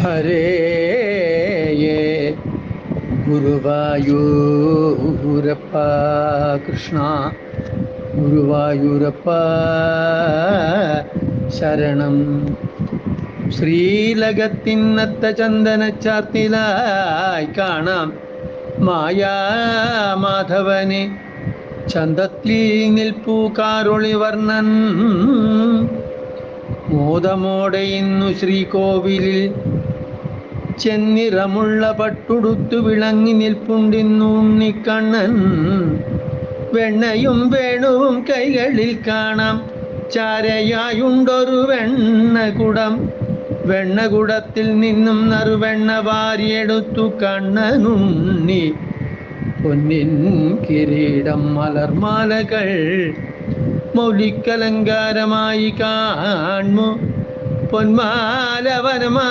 ഹരേ ഗുരുവായൂരപ്പ കൃഷ്ണ ഗുരുവായൂരപ്പ ശരണം. ശ്രീലകത്തിന്നത്ത ചന്ദനച്ചാർത്തിലായി കാണാം മായാമാധവനെ ചന്തത്തിൽ നിൽപ്പൂ കാറൊളി വർണ്ണൻ. മോദമോടെ ഇന്നു ശ്രീകോവിലിൽ ചെന്നിറമുള്ള പട്ടുടുത്തു വിളങ്ങി നിൽപ്പുണ്ടിന്നു ഉണ്ണിക്കണ്ണൻ. വെണ്ണയും വേണുവും കൈകളിൽ കാണാം, ചാരയായുണ്ടൊരു വെണ്ണകുടം. വെണ്ണകുടത്തിൽ നിന്നും നറുവെണ്ണ വാരിയെടുത്തു കണ്ണനുണ്ണി. പൊന്നിൻ കിരീടം മലർമാലകൾ മൗലിക്കലങ്കാരമായി കാൺമു. പൊന്മാല വനമായി